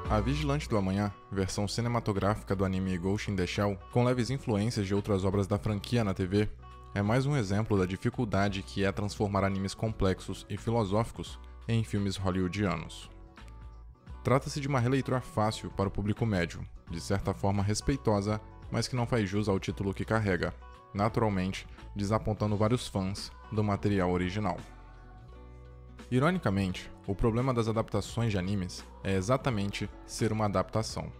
A Vigilante do Amanhã, versão cinematográfica do anime Ghost in the Shell, com leves influências de outras obras da franquia na TV, é mais um exemplo da dificuldade que é transformar animes complexos e filosóficos em filmes hollywoodianos. Trata-se de uma releitura fácil para o público médio, de certa forma respeitosa, mas que não faz jus ao título que carrega, naturalmente desapontando vários fãs do material original. Ironicamente, o problema das adaptações de animes é exatamente ser uma adaptação.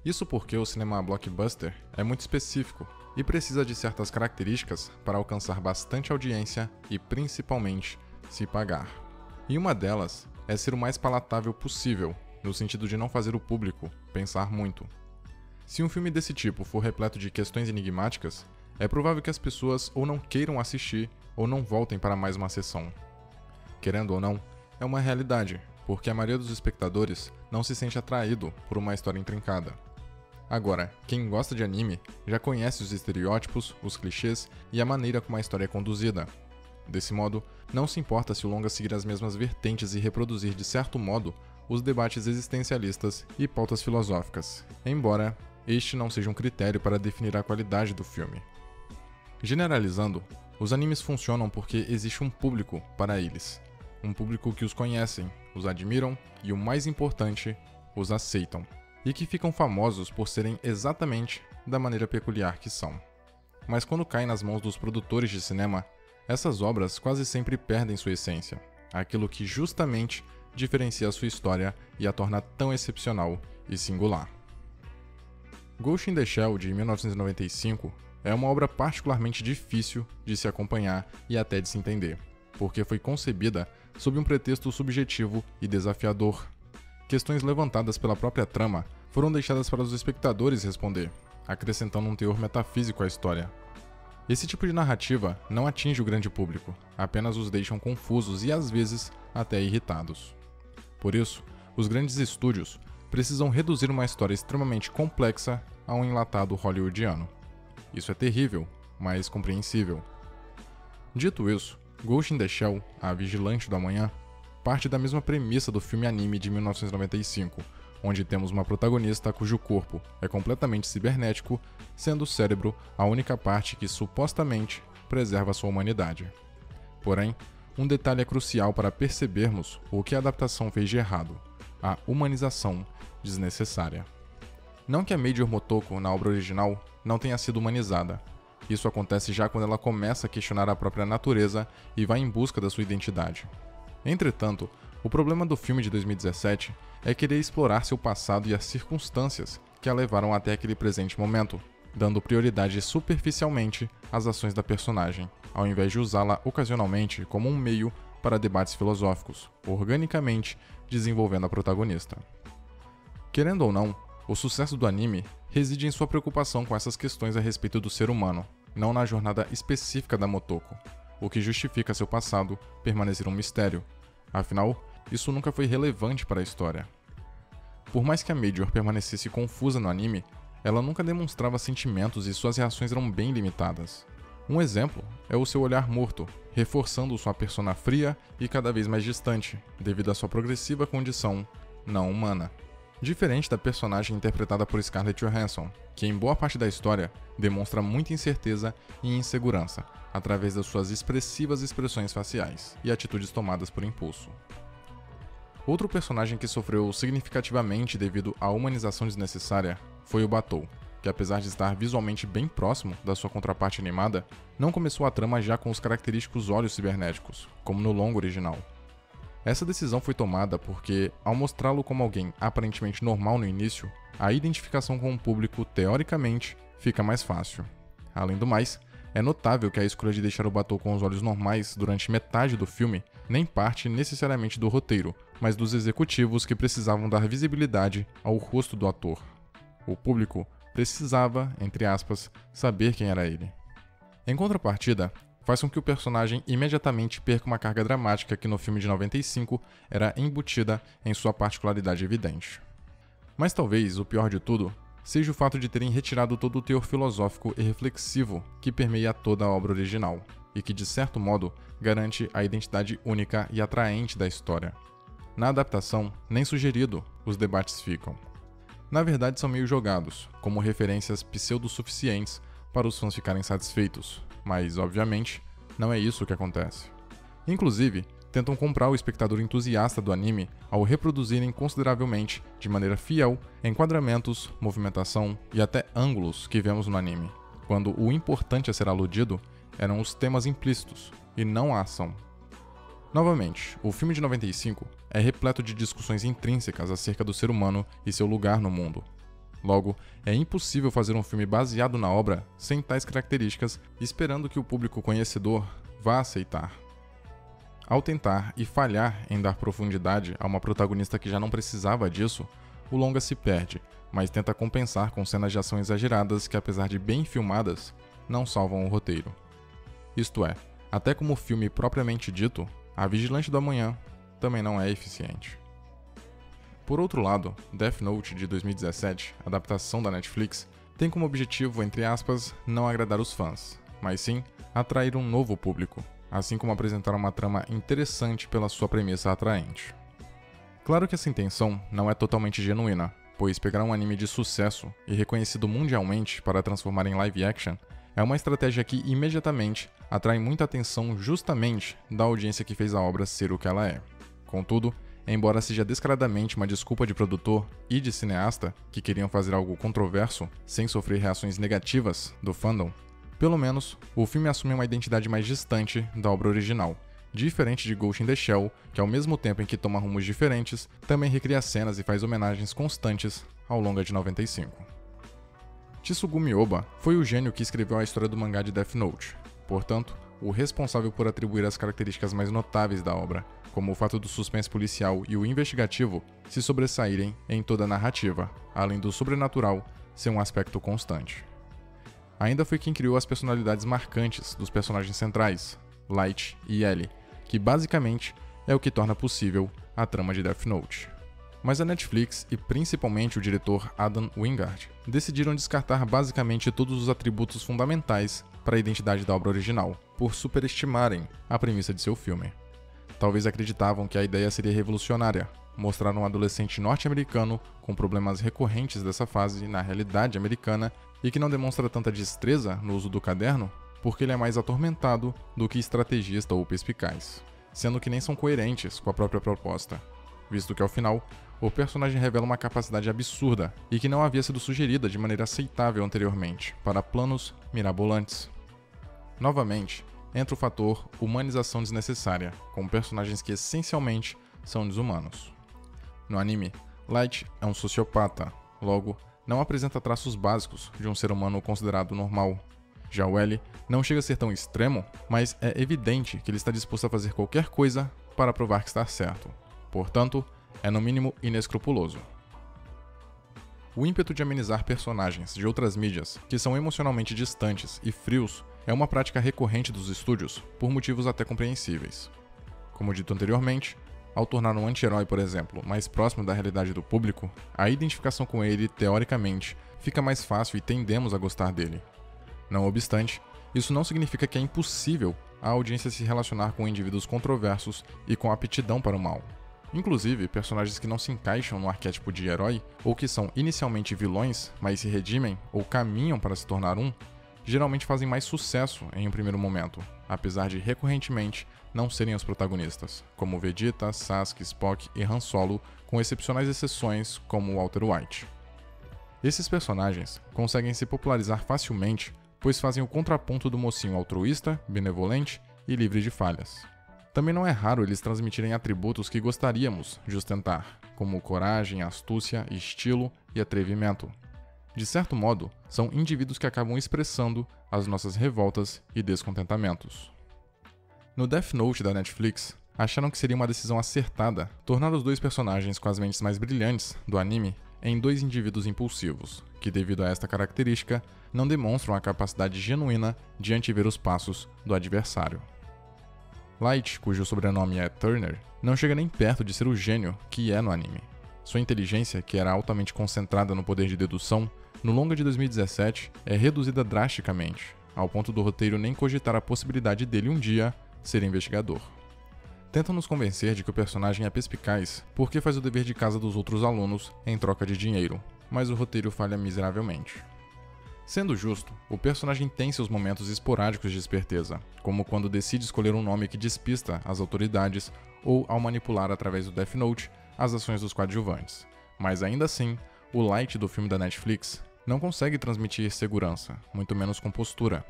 Isso porque o cinema blockbuster é muito específico e precisa de certas características para alcançar bastante audiência e, principalmente, se pagar. E uma delas é ser o mais palatável possível, no sentido de não fazer o público pensar muito. Se um filme desse tipo for repleto de questões enigmáticas, é provável que as pessoas ou não queiram assistir ou não voltem para mais uma sessão. Querendo ou não, é uma realidade, porque a maioria dos espectadores não se sente atraído por uma história intrincada. Agora, quem gosta de anime já conhece os estereótipos, os clichês e a maneira como a história é conduzida. Desse modo, não se importa se o longa seguir as mesmas vertentes e reproduzir de certo modo os debates existencialistas e pautas filosóficas, embora este não seja um critério para definir a qualidade do filme. Generalizando, os animes funcionam porque existe um público para eles. Um público que os conhecem, os admiram e, o mais importante, os aceitam. E que ficam famosos por serem exatamente da maneira peculiar que são. Mas quando caem nas mãos dos produtores de cinema, essas obras quase sempre perdem sua essência, aquilo que justamente diferencia a sua história e a torna tão excepcional e singular. Ghost in the Shell, de 1995, é uma obra particularmente difícil de se acompanhar e até de se entender, porque foi concebida sob um pretexto subjetivo e desafiador. Questões levantadas pela própria trama foram deixadas para os espectadores responder, acrescentando um teor metafísico à história. Esse tipo de narrativa não atinge o grande público, apenas os deixam confusos e às vezes até irritados. Por isso, os grandes estúdios precisam reduzir uma história extremamente complexa a um enlatado hollywoodiano. Isso é terrível, mas compreensível. Dito isso, Ghost in the Shell, A Vigilante do Amanhã, parte da mesma premissa do filme anime de 1995, onde temos uma protagonista cujo corpo é completamente cibernético, sendo o cérebro a única parte que supostamente preserva sua humanidade. Porém, um detalhe é crucial para percebermos o que a adaptação fez de errado: a humanização desnecessária. Não que a Major Motoko, na obra original, não tenha sido humanizada. Isso acontece já quando ela começa a questionar a própria natureza e vai em busca da sua identidade. Entretanto, o problema do filme de 2017 é querer explorar seu passado e as circunstâncias que a levaram até aquele presente momento, dando prioridade superficialmente às ações da personagem, ao invés de usá-la ocasionalmente como um meio para debates filosóficos, organicamente desenvolvendo a protagonista. Querendo ou não, o sucesso do anime reside em sua preocupação com essas questões a respeito do ser humano, não na jornada específica da Motoko, o que justifica seu passado permanecer um mistério. Afinal, isso nunca foi relevante para a história. Por mais que a Major permanecesse confusa no anime, ela nunca demonstrava sentimentos e suas reações eram bem limitadas. Um exemplo é o seu olhar morto, reforçando sua persona fria e cada vez mais distante, devido à sua progressiva condição não humana. Diferente da personagem interpretada por Scarlett Johansson, que em boa parte da história demonstra muita incerteza e insegurança, através das suas expressivas expressões faciais e atitudes tomadas por impulso. Outro personagem que sofreu significativamente devido à humanização desnecessária foi o Batou, que apesar de estar visualmente bem próximo da sua contraparte animada, não começou a trama já com os característicos olhos cibernéticos, como no longa original. Essa decisão foi tomada porque, ao mostrá-lo como alguém aparentemente normal no início, a identificação com o público, teoricamente, fica mais fácil. Além do mais, é notável que a escolha de deixar o Batou com os olhos normais durante metade do filme nem parte necessariamente do roteiro, mas dos executivos que precisavam dar visibilidade ao rosto do ator. O público precisava, entre aspas, saber quem era ele. Em contrapartida, faz com que o personagem imediatamente perca uma carga dramática que no filme de 95 era embutida em sua particularidade evidente. Mas talvez o pior de tudo seja o fato de terem retirado todo o teor filosófico e reflexivo que permeia toda a obra original, e que de certo modo garante a identidade única e atraente da história. Na adaptação, nem sugerido, os debates ficam. Na verdade, são meio jogados, como referências pseudo-suficientes para os fãs ficarem satisfeitos, mas, obviamente, não é isso que acontece. Inclusive, tentam comprar o espectador entusiasta do anime ao reproduzirem consideravelmente, de maneira fiel, enquadramentos, movimentação e até ângulos que vemos no anime, quando o importante a ser aludido eram os temas implícitos, e não a ação. Novamente, o filme de 95 é repleto de discussões intrínsecas acerca do ser humano e seu lugar no mundo. Logo, é impossível fazer um filme baseado na obra sem tais características, esperando que o público conhecedor vá aceitar. Ao tentar e falhar em dar profundidade a uma protagonista que já não precisava disso, o longa se perde, mas tenta compensar com cenas de ação exageradas que, apesar de bem filmadas, não salvam o roteiro. Isto é, até como filme propriamente dito, A Vigilante do Amanhã também não é eficiente. Por outro lado, Death Note de 2017, adaptação da Netflix, tem como objetivo, entre aspas, não agradar os fãs, mas sim atrair um novo público, assim como apresentar uma trama interessante pela sua premissa atraente. Claro que essa intenção não é totalmente genuína, pois pegar um anime de sucesso e reconhecido mundialmente para transformar em live action é uma estratégia que imediatamente atrai muita atenção justamente da audiência que fez a obra ser o que ela é. Contudo, embora seja descaradamente uma desculpa de produtor e de cineasta que queriam fazer algo controverso sem sofrer reações negativas do fandom, pelo menos o filme assume uma identidade mais distante da obra original, diferente de Ghost in the Shell, que ao mesmo tempo em que toma rumos diferentes, também recria cenas e faz homenagens constantes ao longa de 95. Tsugumi Ohba foi o gênio que escreveu a história do mangá de Death Note, portanto, o responsável por atribuir as características mais notáveis da obra, como o fato do suspense policial e o investigativo se sobressaírem em toda a narrativa, além do sobrenatural ser um aspecto constante. Ainda foi quem criou as personalidades marcantes dos personagens centrais, Light e Ellie, que basicamente é o que torna possível a trama de Death Note. Mas a Netflix e principalmente o diretor Adam Wingard decidiram descartar basicamente todos os atributos fundamentais para a identidade da obra original, por superestimarem a premissa de seu filme. Talvez acreditavam que a ideia seria revolucionária, mostrar um adolescente norte-americano com problemas recorrentes dessa fase na realidade americana e que não demonstra tanta destreza no uso do caderno porque ele é mais atormentado do que estrategista ou perspicaz, sendo que nem são coerentes com a própria proposta, visto que ao final, o personagem revela uma capacidade absurda e que não havia sido sugerida de maneira aceitável anteriormente para planos mirabolantes. Novamente, entra o fator humanização desnecessária, com personagens que essencialmente são desumanos. No anime, Light é um sociopata, logo, não apresenta traços básicos de um ser humano considerado normal. Já o L não chega a ser tão extremo, mas é evidente que ele está disposto a fazer qualquer coisa para provar que está certo. Portanto, é no mínimo inescrupuloso. O ímpeto de amenizar personagens de outras mídias que são emocionalmente distantes e frios é uma prática recorrente dos estúdios por motivos até compreensíveis. Como dito anteriormente, ao tornar um anti-herói, por exemplo, mais próximo da realidade do público, a identificação com ele, teoricamente, fica mais fácil e tendemos a gostar dele. Não obstante, isso não significa que é impossível a audiência se relacionar com indivíduos controversos e com aptidão para o mal. Inclusive, personagens que não se encaixam no arquétipo de herói, ou que são inicialmente vilões, mas se redimem ou caminham para se tornar um, geralmente fazem mais sucesso em um primeiro momento, apesar de recorrentemente não serem os protagonistas, como Vegeta, Sasuke, Spock e Han Solo, com excepcionais exceções como Walter White. Esses personagens conseguem se popularizar facilmente, pois fazem o contraponto do mocinho altruísta, benevolente e livre de falhas. Também não é raro eles transmitirem atributos que gostaríamos de ostentar, como coragem, astúcia, estilo e atrevimento. De certo modo, são indivíduos que acabam expressando as nossas revoltas e descontentamentos. No Death Note da Netflix, acharam que seria uma decisão acertada tornar os dois personagens com as mentes mais brilhantes do anime em dois indivíduos impulsivos, que devido a esta característica, não demonstram a capacidade genuína de antever os passos do adversário. Light, cujo sobrenome é Turner, não chega nem perto de ser o gênio que é no anime. Sua inteligência, que era altamente concentrada no poder de dedução, no longa de 2017 é reduzida drasticamente, ao ponto do roteiro nem cogitar a possibilidade dele um dia ser investigador. Tentam nos convencer de que o personagem é perspicaz porque faz o dever de casa dos outros alunos em troca de dinheiro, mas o roteiro falha miseravelmente. Sendo justo, o personagem tem seus momentos esporádicos de esperteza, como quando decide escolher um nome que despista as autoridades ou ao manipular através do Death Note as ações dos coadjuvantes. Mas ainda assim, o Light do filme da Netflix não consegue transmitir segurança, muito menos compostura.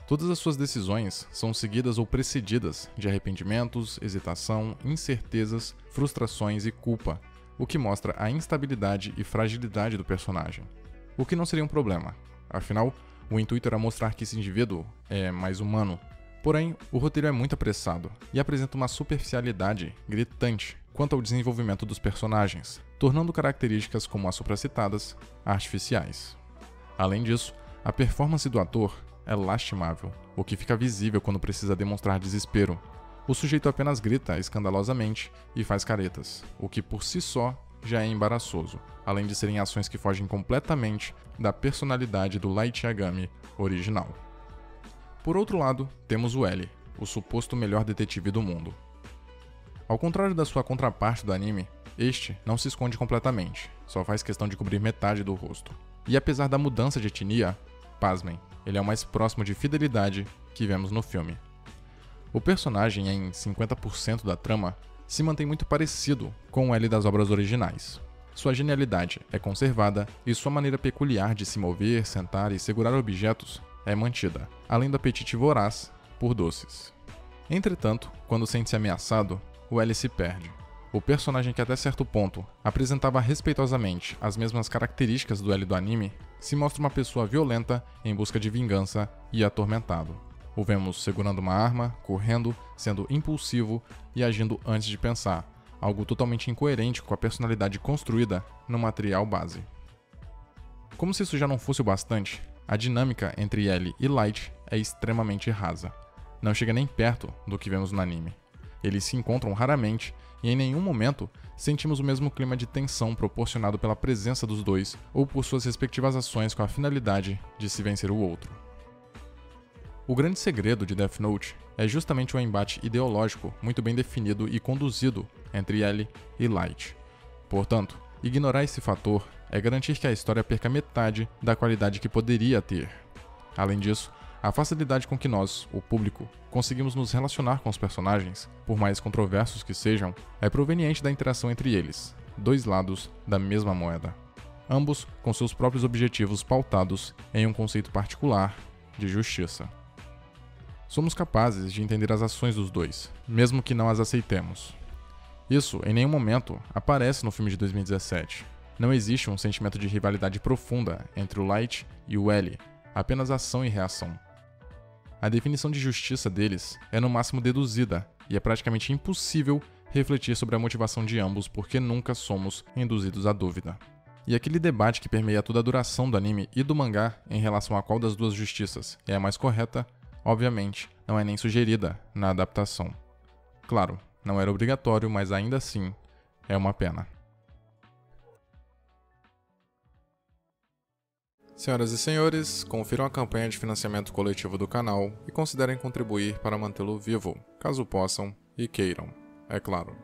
Todas as suas decisões são seguidas ou precedidas de arrependimentos, hesitação, incertezas, frustrações e culpa, o que mostra a instabilidade e fragilidade do personagem. O que não seria um problema. Afinal, o intuito era mostrar que esse indivíduo é mais humano. Porém, o roteiro é muito apressado e apresenta uma superficialidade gritante quanto ao desenvolvimento dos personagens, tornando características como as supracitadas artificiais. Além disso, a performance do ator é lastimável, o que fica visível quando precisa demonstrar desespero. O sujeito apenas grita escandalosamente e faz caretas, o que por si só já é embaraçoso, além de serem ações que fogem completamente da personalidade do Light Yagami original. Por outro lado, temos o L, o suposto melhor detetive do mundo. Ao contrário da sua contraparte do anime, este não se esconde completamente, só faz questão de cobrir metade do rosto. E apesar da mudança de etnia, pasmem, ele é o mais próximo de fidelidade que vemos no filme. O personagem, em 50% da trama, se mantém muito parecido com o L das obras originais. Sua genialidade é conservada e sua maneira peculiar de se mover, sentar e segurar objetos é mantida, além do apetite voraz por doces. Entretanto, quando sente-se ameaçado, o L se perde. O personagem que até certo ponto apresentava respeitosamente as mesmas características do L do anime, se mostra uma pessoa violenta em busca de vingança e atormentado. O vemos segurando uma arma, correndo, sendo impulsivo e agindo antes de pensar, algo totalmente incoerente com a personalidade construída no material base. Como se isso já não fosse o bastante, a dinâmica entre L e Light é extremamente rasa. Não chega nem perto do que vemos no anime. Eles se encontram raramente e em nenhum momento sentimos o mesmo clima de tensão proporcionado pela presença dos dois ou por suas respectivas ações com a finalidade de se vencer o outro. O grande segredo de Death Note é justamente o embate ideológico muito bem definido e conduzido entre L e Light. Portanto, ignorar esse fator é garantir que a história perca metade da qualidade que poderia ter. Além disso, a facilidade com que nós, o público, conseguimos nos relacionar com os personagens, por mais controversos que sejam, é proveniente da interação entre eles, dois lados da mesma moeda. Ambos com seus próprios objetivos pautados em um conceito particular de justiça. Somos capazes de entender as ações dos dois, mesmo que não as aceitemos. Isso, em nenhum momento, aparece no filme de 2017. Não existe um sentimento de rivalidade profunda entre o Light e o L, apenas ação e reação. A definição de justiça deles é no máximo deduzida, e é praticamente impossível refletir sobre a motivação de ambos porque nunca somos induzidos à dúvida. E aquele debate que permeia toda a duração do anime e do mangá em relação a qual das duas justiças é a mais correta, obviamente, não é nem sugerida na adaptação. Claro, não era obrigatório, mas ainda assim, é uma pena. Senhoras e senhores, confiram a campanha de financiamento coletivo do canal e considerem contribuir para mantê-lo vivo, caso possam e queiram, é claro.